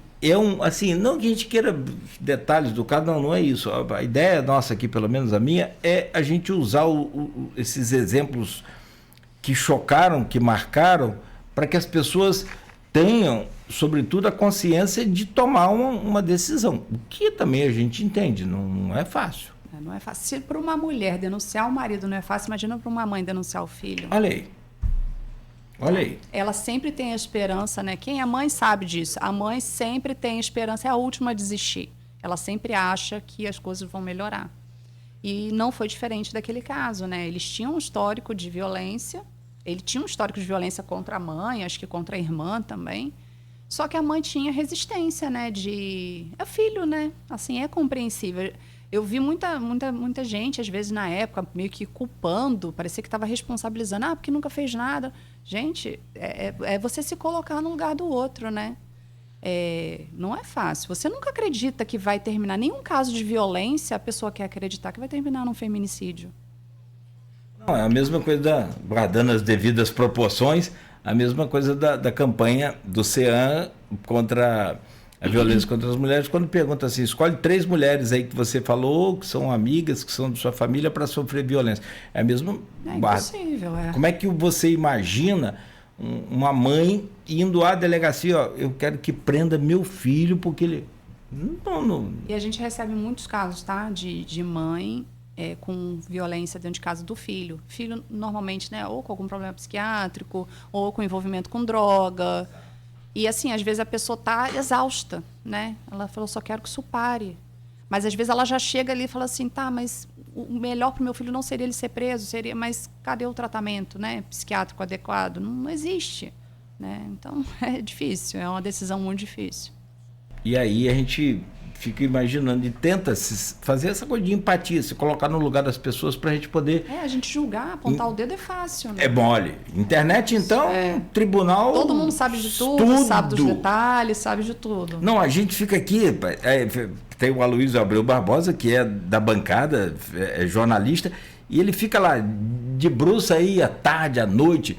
assim, não que a gente queira detalhes do caso, não é isso. A ideia nossa aqui, pelo menos a minha, é a gente usar esses exemplos que chocaram, que marcaram, para que as pessoas tenham, sobretudo, a consciência de tomar uma decisão. O que também a gente entende, não é fácil. Não é fácil. Se para uma mulher denunciar o marido não é fácil, imagina para uma mãe denunciar o filho. Olha aí. Ela sempre tem a esperança, né? Quem é mãe sabe disso. A mãe sempre tem a esperança, é a última a desistir. Ela sempre acha que as coisas vão melhorar. E não foi diferente daquele caso, né? Eles tinham um histórico de violência, ele tinha um histórico de violência contra a mãe, acho que contra a irmã também. Só que a mãe tinha resistência, né? É filho, né? Assim, é compreensível. Eu vi muita gente, às vezes, na época, meio que culpando, parecia que estava responsabilizando. Porque nunca fez nada. Gente, é você se colocar no lugar do outro, né? Não é fácil. Você nunca acredita que vai terminar. Nenhum caso de violência, a pessoa quer acreditar que vai terminar num feminicídio. Não, é a mesma coisa, guardando as devidas proporções, a mesma coisa da campanha do CEAM contra a violência contra as mulheres, quando pergunta assim, escolhe 3 mulheres aí que você falou, que são amigas, que são de sua família, para sofrer violência. É a mesma... É impossível, Como é que você imagina uma mãe indo à delegacia, eu quero que prenda meu filho, porque ele... Não. E a gente recebe muitos casos, tá? De mãe com violência dentro de casa do filho. Filho, normalmente, né? Ou com algum problema psiquiátrico, ou com envolvimento com droga... E, assim, às vezes a pessoa está exausta, né? Ela falou, só quero que isso pare. Mas, às vezes, ela já chega ali e fala assim, tá, mas o melhor para o meu filho não seria ele ser preso, mas cadê o tratamento, né? Psiquiátrico adequado? Não existe, né? Então, é difícil, é uma decisão muito difícil. E aí a gente fica imaginando e tenta fazer essa coisa de empatia, se colocar no lugar das pessoas para a gente poder... A gente julgar, apontar o dedo é fácil, né? É bom, olha, internet então, tribunal... Todo mundo sabe de tudo, sabe dos detalhes, sabe de tudo. Não, a gente fica aqui, tem o Aloysio Abreu Barbosa, que é da bancada, é jornalista, e ele fica lá de bruça aí à tarde, à noite...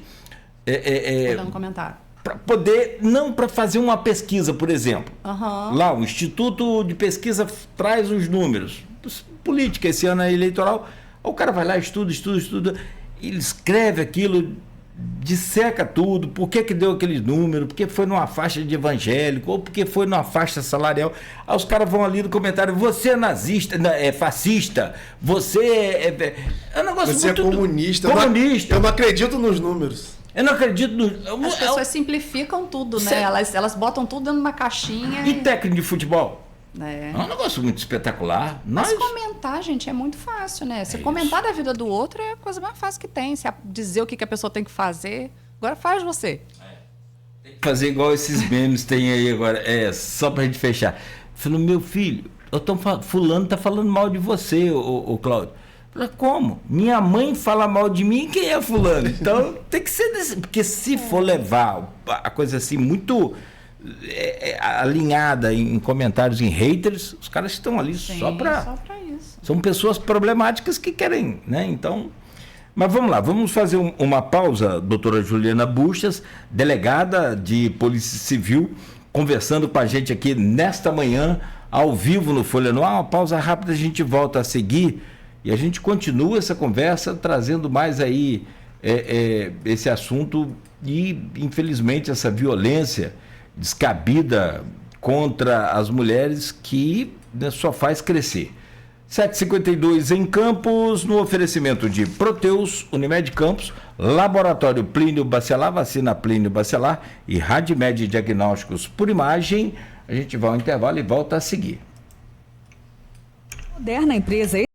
dando comentário. Para poder, não para fazer uma pesquisa, por exemplo. Lá, o Instituto de Pesquisa traz os números. Política, esse ano é eleitoral. O cara vai lá, estuda, ele escreve aquilo, disseca tudo, por que deu aquele número, porque foi numa faixa de evangélico, ou porque foi numa faixa salarial. Aí os caras vão ali no comentário, você é nazista, é fascista, você é um negócio você muito... é comunista. Eu não acredito nos números. Eu não acredito As pessoas simplificam tudo, né? Elas botam tudo dentro de uma caixinha. E técnico de futebol? É um negócio muito espetacular. Mas comentar, gente, é muito fácil, né? Se comentar da vida do outro é a coisa mais fácil que tem. Se dizer o que a pessoa tem que fazer. Agora faz você. Tem que fazer igual esses memes tem aí agora. Só pra gente fechar. Falei, meu filho, fulano tá falando mal de você, o Cláudio. Como? Minha mãe fala mal de mim, quem é fulano? Então tem que ser desse, porque se for levar a coisa assim muito alinhada em comentários, em haters, os caras estão ali só para isso. São pessoas problemáticas que querem, né? Então, mas vamos lá, vamos fazer uma pausa, doutora Juliana Buxas, delegada de Polícia Civil, conversando com a gente aqui nesta manhã, ao vivo no Folha no Ar. Uma pausa rápida, a gente volta a seguir. E a gente continua essa conversa trazendo mais aí esse assunto e, infelizmente, essa violência descabida contra as mulheres que, né, só faz crescer. 7h52 em Campos, no oferecimento de Proteus, Unimed Campos, Laboratório Plínio Bacelar, Vacina Plínio Bacelar e Radmed Diagnósticos por Imagem. A gente vai ao intervalo e volta a seguir. Moderna empresa